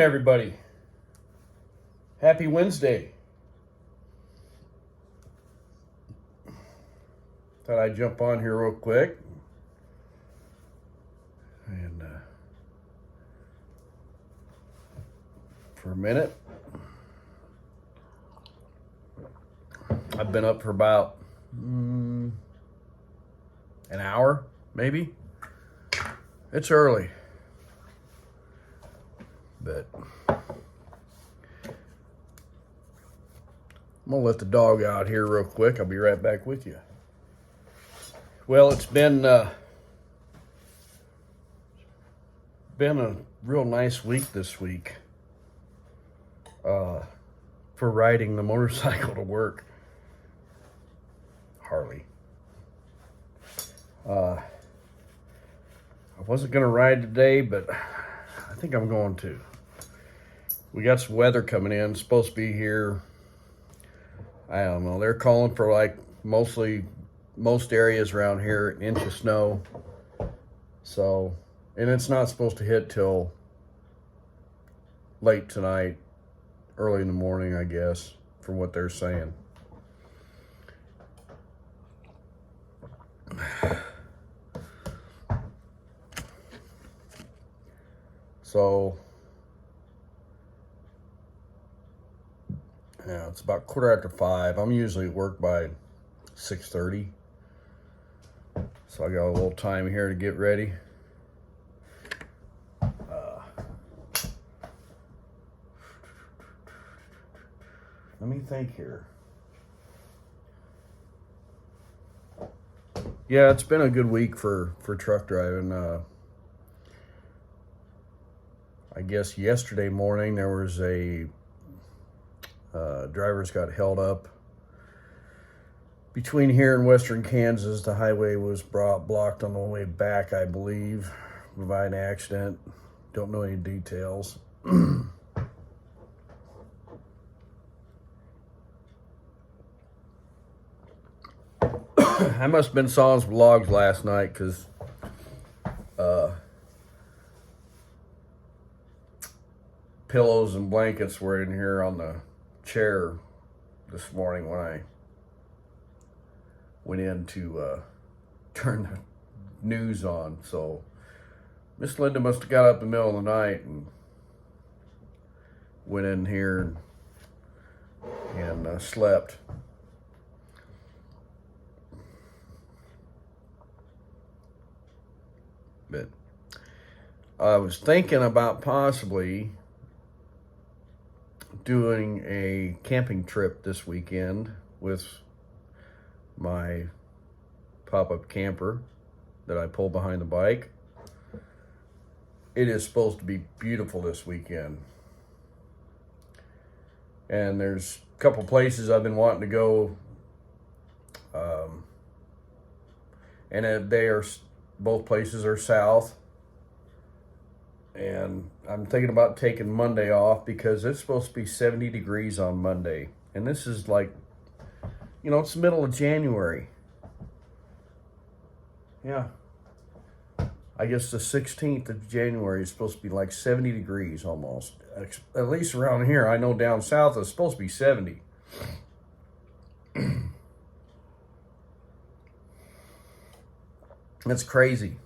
everybody. Happy Wednesday. Thought I'd jump on here real quick. And for a minute. I've been up for about an hour, maybe. It's early. But I'm gonna let the dog out here real quick. I'll be right back with you. Well, it's been a real nice week this week for riding the motorcycle to work. Harley. I wasn't gonna ride today, but I think I'm going to. We got some weather coming in. It's supposed to be here. I don't know. They're calling for like most areas around here, an inch of snow. So, and it's not supposed to hit till late tonight, early in the morning, I guess, from what they're saying. So, yeah, it's about 5:15. I'm usually at work by 6:30. So I got a little time here to get ready. Let me think here. Yeah, it's been a good week for truck driving. I guess yesterday morning there was a drivers got held up between here and western Kansas. The highway was blocked on the way back, I believe, by an accident. Don't know any details. I must have been sawing some logs last night because pillows and blankets were in here on the chair this morning when I went in to turn the news on. So Miss Linda must have got up in the middle of the night and went in here and slept. But I was thinking about possibly doing a camping trip this weekend with my pop-up camper that I pull behind the bike. It is supposed to be beautiful this weekend. And there's a couple places I've been wanting to go. And both places are south. And I'm thinking about taking Monday off because it's supposed to be 70 degrees on Monday. And this is like, it's the middle of January. Yeah. I guess the 16th of January is supposed to be like 70 degrees almost. At least around here. I know down south it's supposed to be 70. That's crazy.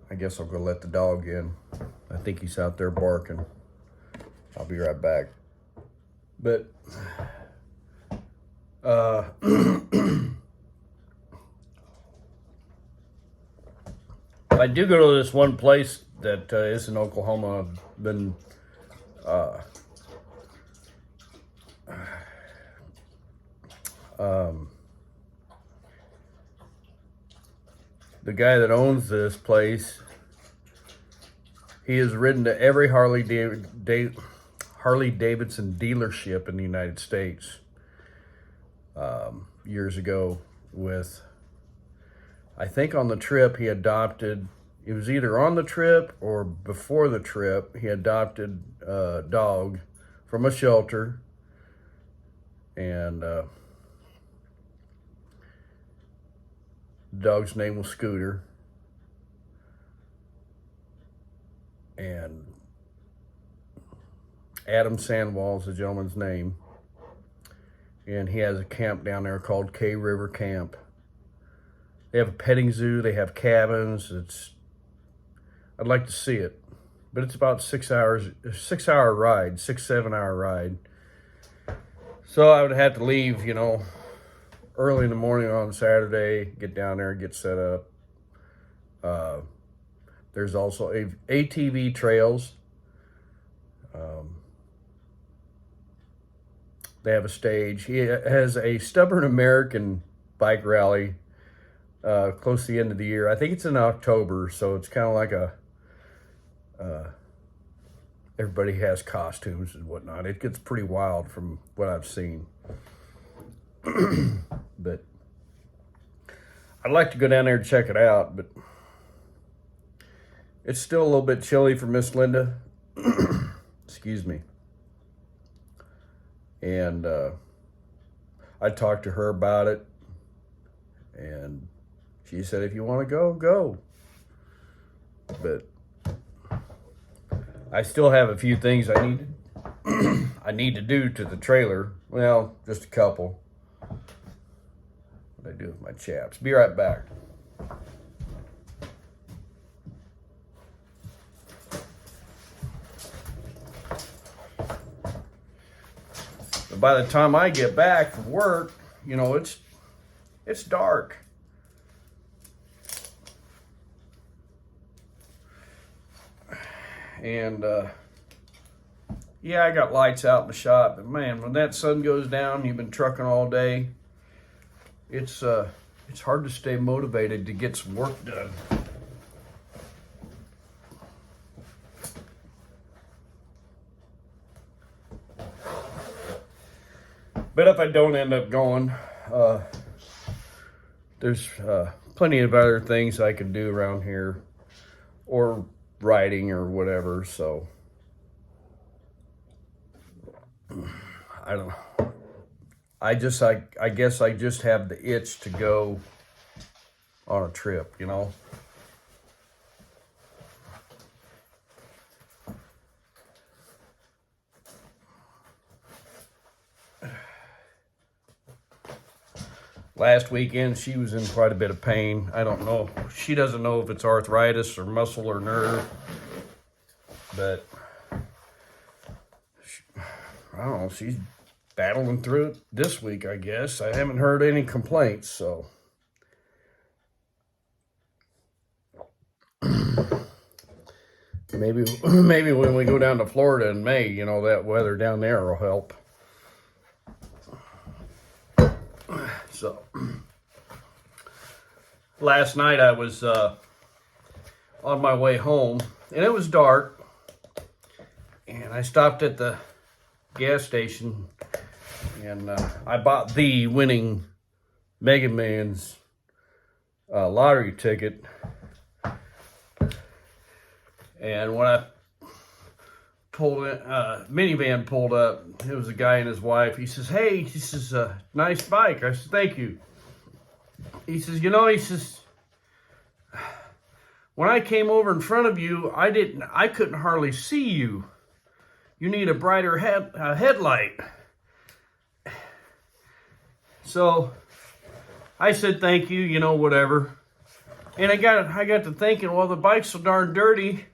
I guess I'll go let the dog in. I think he's out there barking. I'll be right back. But I do go to this one place that is in Oklahoma. I've been the guy that owns this place, he has ridden to every Harley Davidson dealership in the United States years ago with, I think on the trip he adopted, it was either on the trip or before the trip, he adopted a dog from a shelter. And The dog's name was Scooter. And Adam Sandoval is the gentleman's name. And he has a camp down there called K River Camp. They have a petting zoo, they have cabins. I'd like to see it. But it's about 6 hours, 6 hour ride, 7 hour ride. So I would have to leave, early in the morning on Saturday, get down there, get set up. There's also ATV trails. They have a stage. He has a Stubborn American bike rally close to the end of the year. I think it's in October, so it's kind of like everybody has costumes and whatnot. It gets pretty wild from what I've seen. But I'd like to go down there and check it out, but it's still a little bit chilly for Miss Linda. Excuse me. And I talked to her about it, and she said, if you want to go, go. But I still have a few things I need to do to the trailer. Well, just a couple. What I do with my chaps. Be right back. But by the time I get back from work, it's dark. And yeah, I got lights out in the shop, but man, when that sun goes down, you've been trucking all day, it's hard to stay motivated to get some work done. But if I don't end up going, there's plenty of other things I can do around here, or riding or whatever, so I don't know. I guess I just have the itch to go on a trip, Last weekend, she was in quite a bit of pain. I don't know. She doesn't know if it's arthritis or muscle or nerve. But, I don't know. She's battling through it this week, I guess. I haven't heard any complaints, so. Maybe when we go down to Florida in May, that weather down there will help. So, last night I was on my way home, and it was dark, and I stopped at the gas station, and I bought the winning Mega Millions lottery ticket. And when I pulled in, minivan pulled up, it was a guy and his wife. He says, hey, he says, nice bike. I said, thank you. He says, he says, when I came over in front of you, I couldn't hardly see you. You need a brighter headlight. So I said, thank you, whatever. And I got to thinking, well, the bike's so darn dirty.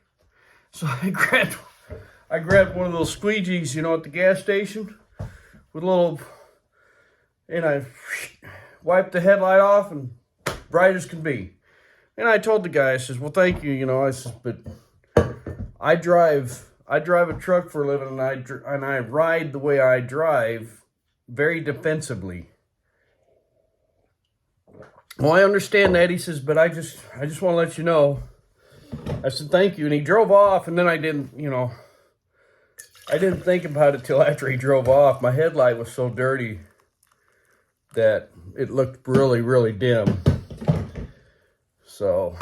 So I grabbed one of those squeegees, at the gas station with a little, and I wiped the headlight off, and bright as can be. And I told the guy, I says, well, thank you, I says, but I drive a truck for a living, and I ride the way I drive very defensively. Well, I understand that. He says, but I just want to let you know. I said, thank you. And he drove off, and then I didn't think about it till after he drove off. My headlight was so dirty that it looked really, really dim. So,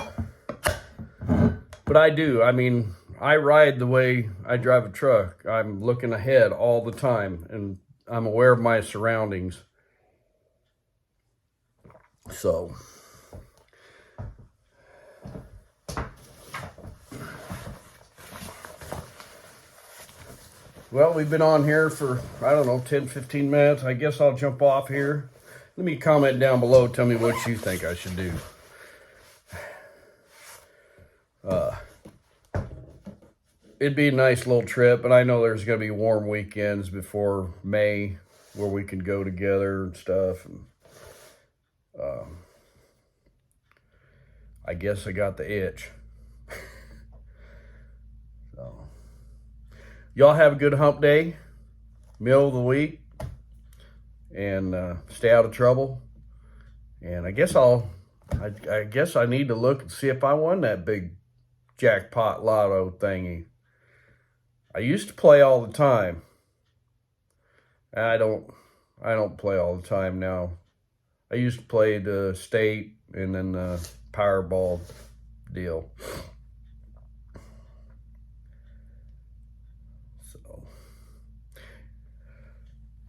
but I do. I ride the way I drive a truck. I'm looking ahead all the time, and I'm aware of my surroundings. So, Well, we've been on here for, I don't know, 10, 15 minutes. I guess I'll jump off here. Let me comment down below. Tell me what you think I should do. It'd be a nice little trip, but I know there's going to be warm weekends before May where we can go together and stuff. And I guess I got the itch. So, y'all have a good hump day, middle of the week, and stay out of trouble. And I guess I guess I need to look and see if I won that big jackpot lotto thingy. I used to play all the time. I don't play all the time now. I used to play the state and then the Powerball deal. So,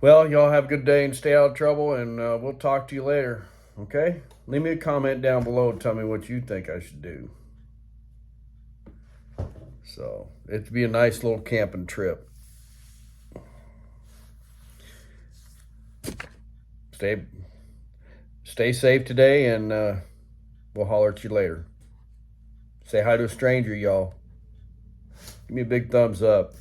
well, y'all have a good day and stay out of trouble, and we'll talk to you later. Okay? Leave me a comment down below and tell me what you think I should do. So, it'd be a nice little camping trip. Stay safe today, and we'll holler at you later. Say hi to a stranger, y'all. Give me a big thumbs up.